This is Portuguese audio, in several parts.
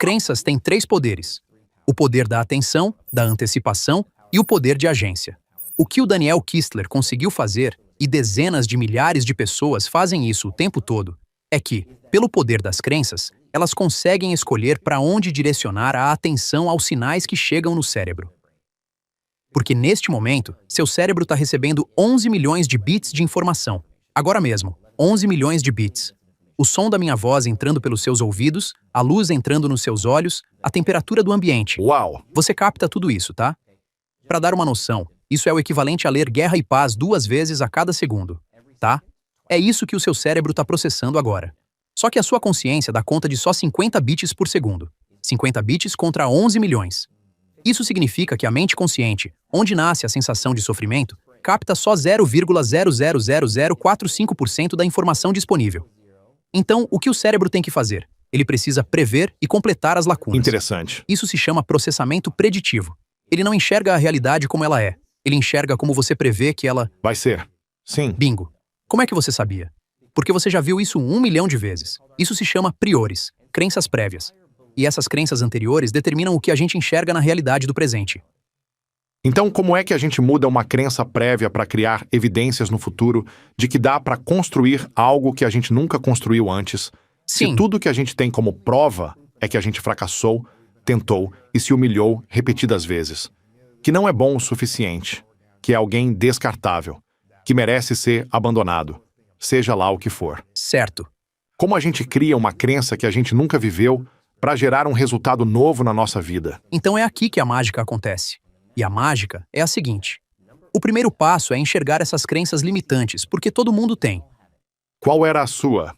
Crenças têm três poderes: o poder da atenção, da antecipação e o poder de agência. O que o Daniel Kistler conseguiu fazer, e dezenas de milhares de pessoas fazem isso o tempo todo, é que, pelo poder das crenças, elas conseguem escolher para onde direcionar a atenção aos sinais que chegam no cérebro. Porque neste momento, seu cérebro está recebendo 11 milhões de bits de informação. Agora mesmo, 11 milhões de bits. O som da minha voz entrando pelos seus ouvidos, a luz entrando nos seus olhos, a temperatura do ambiente. Uau! Você capta tudo isso, tá? Para dar uma noção, isso é o equivalente a ler Guerra e Paz 2 vezes a cada segundo, tá? É isso que o seu cérebro está processando agora. Só que a sua consciência dá conta de só 50 bits por segundo. 50 bits contra 11 milhões. Isso significa que a mente consciente, onde nasce a sensação de sofrimento, capta só 0,000045% da informação disponível. Então, o que o cérebro tem que fazer? Ele precisa prever e completar as lacunas. Interessante. Isso se chama processamento preditivo. Ele não enxerga a realidade como ela é. Ele enxerga como você prevê que ela... Vai ser. Sim. Bingo. Como é que você sabia? Porque você já viu isso 1 milhão de vezes. Isso se chama priores, crenças prévias. E essas crenças anteriores determinam o que a gente enxerga na realidade do presente. Então, como é que a gente muda uma crença prévia para criar evidências no futuro de que dá para construir algo que a gente nunca construiu antes? Sim. Se tudo que a gente tem como prova é que a gente fracassou, tentou e se humilhou repetidas vezes. Que não é bom o suficiente. Que é alguém descartável. Que merece ser abandonado. Seja lá o que for. Certo. Como a gente cria uma crença que a gente nunca viveu para gerar um resultado novo na nossa vida? Então é aqui que a mágica acontece. E a mágica é a seguinte. O primeiro passo é enxergar essas crenças limitantes, porque todo mundo tem. Qual era a sua?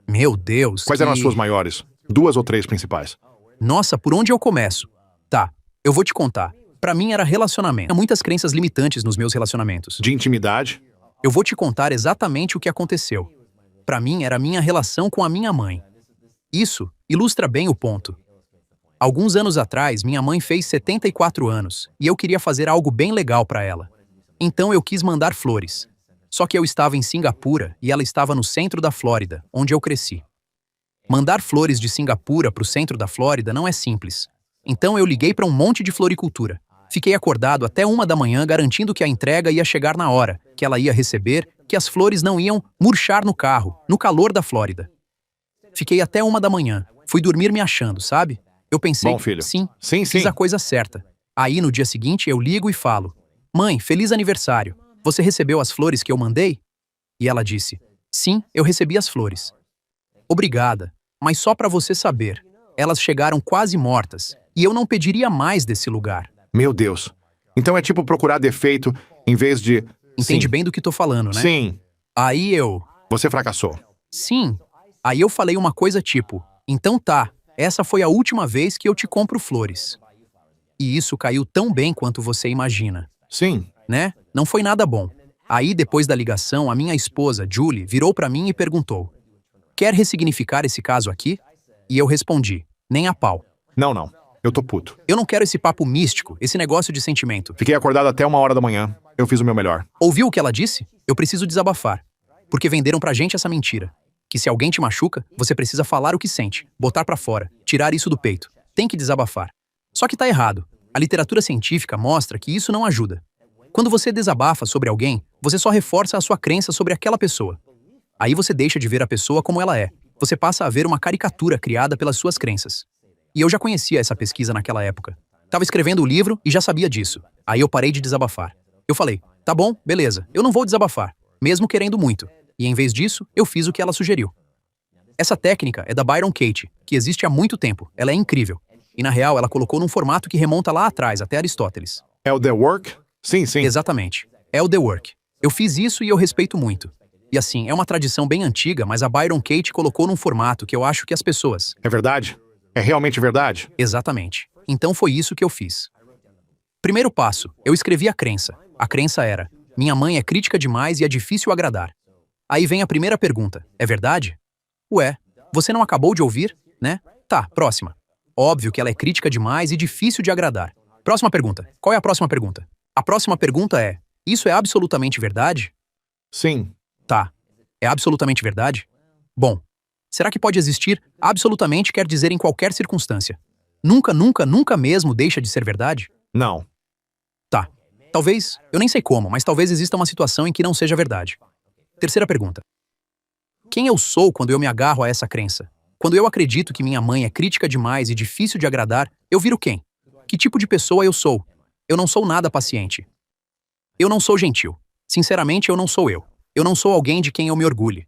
Meu Deus, Quais eram as suas maiores? 2 ou 3 principais? Nossa, por onde eu começo? Tá, eu vou te contar. Pra mim era relacionamento. Há muitas crenças limitantes nos meus relacionamentos. De intimidade? Eu vou te contar exatamente o que aconteceu. Pra mim era a minha relação com a minha mãe. Isso ilustra bem o ponto. Alguns anos atrás, minha mãe fez 74 anos e eu queria fazer algo bem legal pra ela. Então eu quis mandar flores. Só que eu estava em Singapura e ela estava no centro da Flórida, onde eu cresci. Mandar flores de Singapura pro centro da Flórida não é simples. Então eu liguei pra um monte de floricultura. Fiquei acordado até 1 da manhã garantindo que a entrega ia chegar na hora, que ela ia receber, que as flores não iam murchar no carro, no calor da Flórida. Fiquei até 1 da manhã. Fui dormir me achando, sabe? Eu pensei, Bom, filho. sim, Sim. fiz a coisa certa. Aí, no dia seguinte, eu ligo e falo: Mãe, feliz aniversário. Você recebeu as flores que eu mandei? E ela disse: Sim, eu recebi as flores. Obrigada, mas só pra você saber, elas chegaram quase mortas, e eu não pediria mais desse lugar. Meu Deus. Então é tipo procurar defeito em vez de... Entende Sim. bem do que tô falando, né? Sim. Aí eu... Você fracassou. Sim. Aí eu falei uma coisa tipo: Então tá, essa foi a última vez que eu te compro flores. E isso caiu tão bem quanto você imagina. Sim. Né? Não foi nada bom. Aí, depois da ligação, a minha esposa, Julie, virou pra mim e perguntou: Quer ressignificar esse caso aqui? E eu respondi: Nem a pau. Não. Eu tô puto. Eu não quero esse papo místico, esse negócio de sentimento. Fiquei acordado até 1 da manhã. Eu fiz o meu melhor. Ouviu o que ela disse? Eu preciso desabafar. Porque venderam pra gente essa mentira. Que se alguém te machuca, você precisa falar o que sente, botar pra fora, tirar isso do peito. Tem que desabafar. Só que tá errado. A literatura científica mostra que isso não ajuda. Quando você desabafa sobre alguém, você só reforça a sua crença sobre aquela pessoa. Aí você deixa de ver a pessoa como ela é. Você passa a ver uma caricatura criada pelas suas crenças. E eu já conhecia essa pesquisa naquela época. Tava escrevendo o livro e já sabia disso. Aí eu parei de desabafar. Eu falei: Tá bom, beleza, eu não vou desabafar, mesmo querendo muito. E em vez disso, eu fiz o que ela sugeriu. Essa técnica é da Byron Katie, que existe há muito tempo. Ela é incrível. E na real, ela colocou num formato que remonta lá atrás, até Aristóteles. É o The Work? Sim. Exatamente. É o The Work. Eu fiz isso e eu respeito muito. E assim, é uma tradição bem antiga, mas a Byron Katie colocou num formato que eu acho que as pessoas... É verdade? É realmente verdade? Exatamente. Então foi isso que eu fiz. Primeiro passo, eu escrevi a crença. A crença era: Minha mãe é crítica demais e é difícil agradar. Aí vem a primeira pergunta: É verdade? Ué, você não acabou de ouvir, né? Tá, próxima. Óbvio que ela é crítica demais e difícil de agradar. Próxima pergunta. Qual é a próxima pergunta? A próxima pergunta é: Isso é absolutamente verdade? Sim. Tá. É absolutamente verdade? Bom, Será que pode existir? Absolutamente quer dizer em qualquer circunstância. Nunca, nunca, nunca mesmo deixa de ser verdade? Não. Tá. Talvez, eu nem sei como, mas talvez exista uma situação em que não seja verdade. Terceira pergunta. Quem eu sou quando eu me agarro a essa crença? Quando eu acredito que minha mãe é crítica demais e difícil de agradar, eu viro quem? Que tipo de pessoa eu sou? Eu não sou nada paciente. Eu não sou gentil. Sinceramente, eu não sou eu. Eu não sou alguém de quem eu me orgulhe.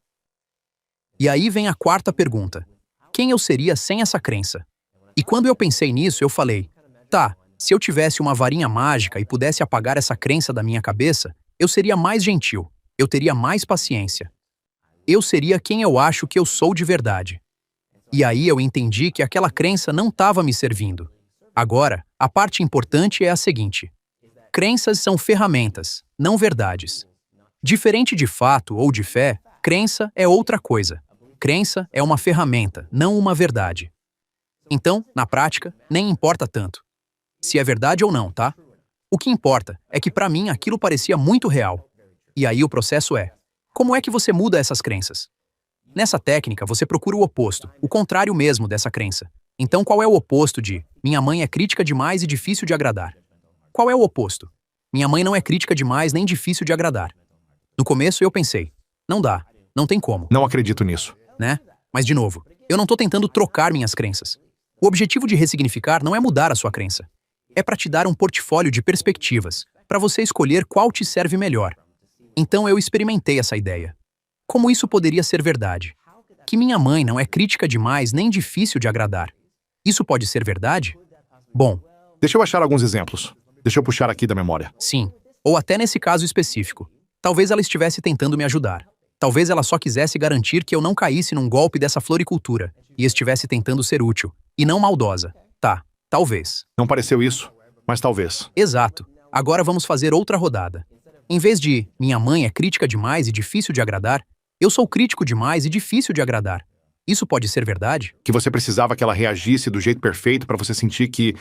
E aí vem a quarta pergunta. Quem eu seria sem essa crença? E quando eu pensei nisso, eu falei, tá, se eu tivesse uma varinha mágica e pudesse apagar essa crença da minha cabeça, eu seria mais gentil, eu teria mais paciência. Eu seria quem eu acho que eu sou de verdade. E aí eu entendi que aquela crença não estava me servindo. Agora, a parte importante é a seguinte. Crenças são ferramentas, não verdades. Diferente de fato ou de fé, crença é outra coisa. Crença é uma ferramenta, não uma verdade. Então, na prática, nem importa tanto se é verdade ou não, tá? O que importa é que pra mim aquilo parecia muito real. E aí o processo é: como é que você muda essas crenças? Nessa técnica, você procura o oposto, o contrário mesmo dessa crença. Então, qual é o oposto de minha mãe é crítica demais e difícil de agradar? Qual é o oposto? Minha mãe não é crítica demais nem difícil de agradar. No começo eu pensei, não dá, não tem como, Não acredito nisso. né? Mas de novo, eu não tô tentando trocar minhas crenças. O objetivo de ressignificar não é mudar a sua crença. É para te dar um portfólio de perspectivas, para você escolher qual te serve melhor. Então eu experimentei essa ideia. Como isso poderia ser verdade? Que minha mãe não é crítica demais nem difícil de agradar. Isso pode ser verdade? Bom, Deixa eu achar alguns exemplos. Deixa eu puxar aqui da memória. sim. Ou até nesse caso específico. Talvez ela estivesse tentando me ajudar. Talvez ela só quisesse garantir que eu não caísse num golpe dessa floricultura e estivesse tentando ser útil, e não maldosa. Tá, talvez. Não pareceu isso, mas talvez. Exato. Agora vamos fazer outra rodada. Em vez de minha mãe é crítica demais e difícil de agradar, eu sou crítico demais e difícil de agradar. Isso pode ser verdade? Que você precisava que ela reagisse do jeito perfeito para você sentir que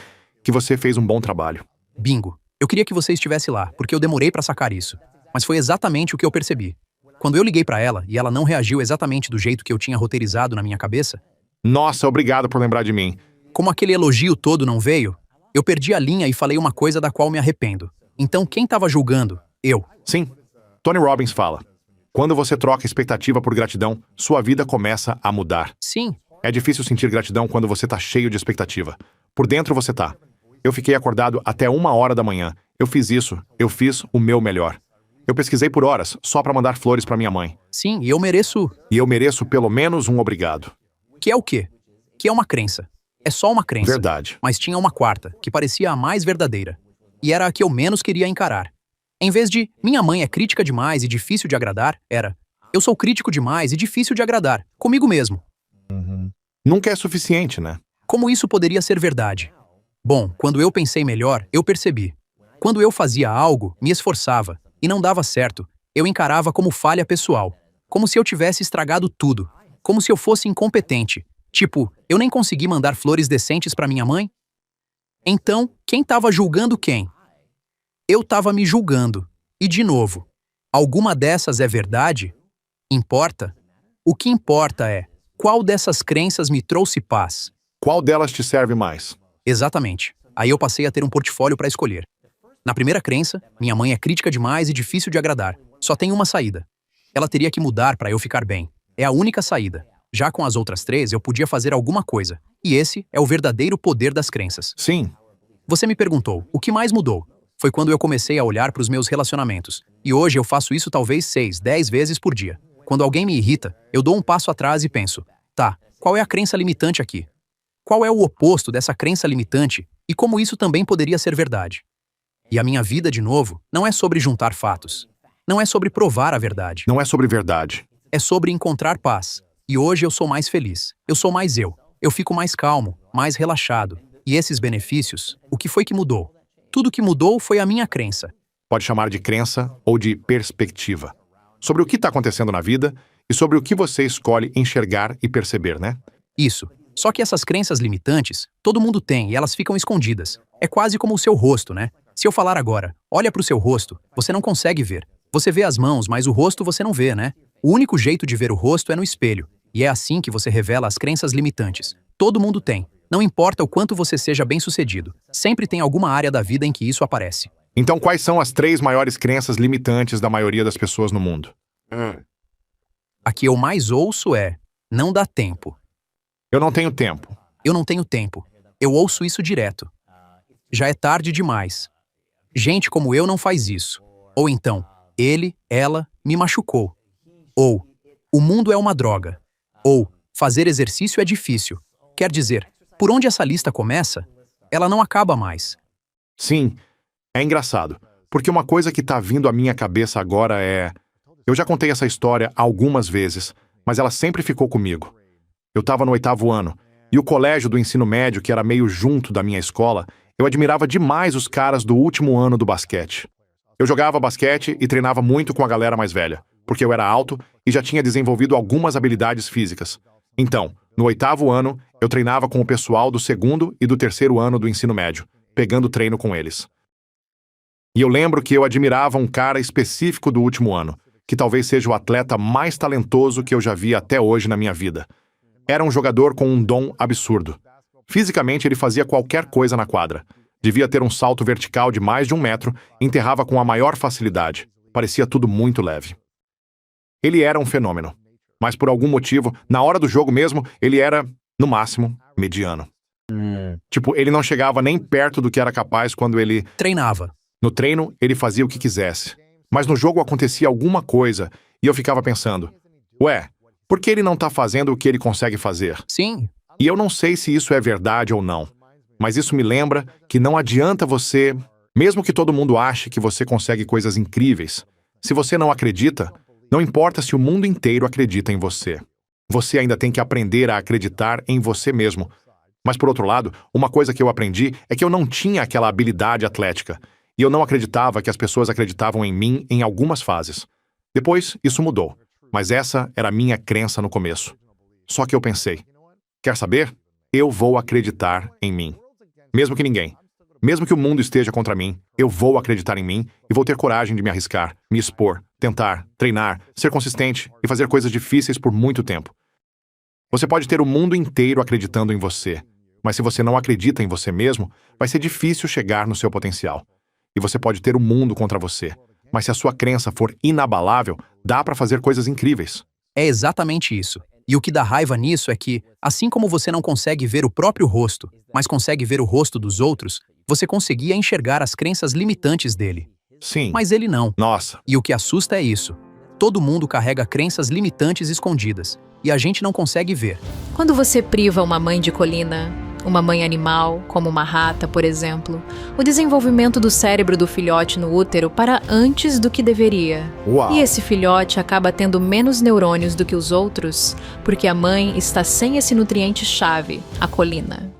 você fez um bom trabalho. Bingo. Eu queria que você estivesse lá, porque eu demorei pra sacar isso. Mas foi exatamente o que eu percebi. Quando eu liguei pra ela e ela não reagiu exatamente do jeito que eu tinha roteirizado na minha cabeça, Nossa, obrigado por lembrar de mim. como aquele elogio todo não veio, eu perdi a linha e falei uma coisa da qual me arrependo. Então quem tava julgando? Eu. Sim, Tony Robbins fala. Quando você troca expectativa por gratidão, sua vida começa a mudar. Sim. É difícil sentir gratidão quando você tá cheio de expectativa. Por dentro você tá. Eu fiquei acordado até 1h da manhã. Eu fiz isso. Eu fiz o meu melhor. Eu pesquisei por horas só pra mandar flores pra minha mãe. Sim, e eu mereço. E eu mereço pelo menos um obrigado. Que é o quê? Que é uma crença. É só uma crença. Verdade. Mas tinha uma quarta, que parecia a mais verdadeira. E era a que eu menos queria encarar. Em vez de minha mãe é crítica demais e difícil de agradar, era eu sou crítico demais e difícil de agradar, comigo mesmo. Nunca é suficiente, né? Como isso poderia ser verdade? Bom, quando eu pensei melhor, eu percebi. Quando eu fazia algo, me esforçava, e não dava certo, eu encarava como falha pessoal. Como se eu tivesse estragado tudo. Como se eu fosse incompetente. Tipo, eu nem consegui mandar flores decentes pra minha mãe? Então, quem tava julgando quem? Eu tava me julgando. E de novo, alguma dessas é verdade? Importa? O que importa é, qual dessas crenças me trouxe paz? Qual delas te serve mais? Exatamente. Aí eu passei a ter um portfólio para escolher. Na primeira crença, minha mãe é crítica demais e difícil de agradar. Só tem uma saída. Ela teria que mudar para eu ficar bem. É a única saída. Já com as outras três, eu podia fazer alguma coisa. E esse é o verdadeiro poder das crenças. Sim. Você me perguntou, o que mais mudou? Foi quando eu comecei a olhar para os meus relacionamentos. E hoje eu faço isso talvez 6, 10 vezes por dia. Quando alguém me irrita, eu dou um passo atrás e penso, tá, qual é a crença limitante aqui? Qual é o oposto dessa crença limitante e como isso também poderia ser verdade? E a minha vida, de novo, não é sobre juntar fatos. Não é sobre provar a verdade. Não é sobre verdade. É sobre encontrar paz. E hoje eu sou mais feliz. Eu sou mais eu. Eu fico mais calmo, mais relaxado. E esses benefícios, o que foi que mudou? Tudo que mudou foi a minha crença. Pode chamar de crença ou de perspectiva. Sobre o que está acontecendo na vida e sobre o que você escolhe enxergar e perceber, né? Isso. Só que essas crenças limitantes, todo mundo tem e elas ficam escondidas. É quase como o seu rosto, né? Se eu falar agora, olha pro seu rosto, você não consegue ver. Você vê as mãos, mas o rosto você não vê, né? O único jeito de ver o rosto é no espelho. E é assim que você revela as crenças limitantes. Todo mundo tem. Não importa o quanto você seja bem-sucedido. Sempre tem alguma área da vida em que isso aparece. Então, quais são as 3 maiores crenças limitantes da maioria das pessoas no mundo? A que eu mais ouço é: não dá tempo. Eu não tenho tempo. Eu não tenho tempo. Eu ouço isso direto. Já é tarde demais. Gente como eu não faz isso. Ou então, ele, ela, me machucou. Ou, o mundo é uma droga. Ou, fazer exercício é difícil. Quer dizer, por onde essa lista começa, ela não acaba mais. Sim, é engraçado, porque uma coisa que tá vindo à minha cabeça agora é... Eu já contei essa história algumas vezes, mas ela sempre ficou comigo. Eu tava no 8º ano, e o colégio do ensino médio, que era meio junto da minha escola, eu admirava demais os caras do último ano do basquete. Eu jogava basquete e treinava muito com a galera mais velha, porque eu era alto e já tinha desenvolvido algumas habilidades físicas. Então, no 8º ano, eu treinava com o pessoal do 2º e do 3º ano do ensino médio, pegando treino com eles. E eu lembro que eu admirava um cara específico do último ano, que talvez seja o atleta mais talentoso que eu já vi até hoje na minha vida. Era um jogador com um dom absurdo. Fisicamente, ele fazia qualquer coisa na quadra. Devia ter um salto vertical de mais de 1 metro e enterrava com a maior facilidade. Parecia tudo muito leve. Ele era um fenômeno. Mas por algum motivo, na hora do jogo mesmo, ele era, no máximo, mediano. Tipo, ele não chegava nem perto do que era capaz quando ele... Treinava. No treino, ele fazia o que quisesse. Mas no jogo acontecia alguma coisa e eu ficava pensando, ué, por que ele não tá fazendo o que ele consegue fazer? Sim, E eu não sei se isso é verdade ou não, mas isso me lembra que não adianta você, mesmo que todo mundo ache que você consegue coisas incríveis, se você não acredita, não importa se o mundo inteiro acredita em você. Você ainda tem que aprender a acreditar em você mesmo. Mas por outro lado, uma coisa que eu aprendi é que eu não tinha aquela habilidade atlética, e eu não acreditava que as pessoas acreditavam em mim em algumas fases. Depois, isso mudou, mas essa era a minha crença no começo. Só que eu pensei, quer saber? Eu vou acreditar em mim. Mesmo que ninguém. Mesmo que o mundo esteja contra mim, eu vou acreditar em mim e vou ter coragem de me arriscar, me expor, tentar, treinar, ser consistente e fazer coisas difíceis por muito tempo. Você pode ter o mundo inteiro acreditando em você, mas se você não acredita em você mesmo, vai ser difícil chegar no seu potencial. E você pode ter o mundo contra você, mas se a sua crença for inabalável, dá para fazer coisas incríveis. é exatamente isso. E o que dá raiva nisso é que, assim como você não consegue ver o próprio rosto, mas consegue ver o rosto dos outros, você conseguia enxergar as crenças limitantes dele. Sim. Mas ele não. Nossa. E o que assusta é isso. Todo mundo carrega crenças limitantes escondidas, e a gente não consegue ver. Quando você priva uma mãe de colina, uma mãe animal, como uma rata, por exemplo, o desenvolvimento do cérebro do filhote no útero para antes do que deveria. Uau. E esse filhote acaba tendo menos neurônios do que os outros, porque a mãe está sem esse nutriente-chave, a colina.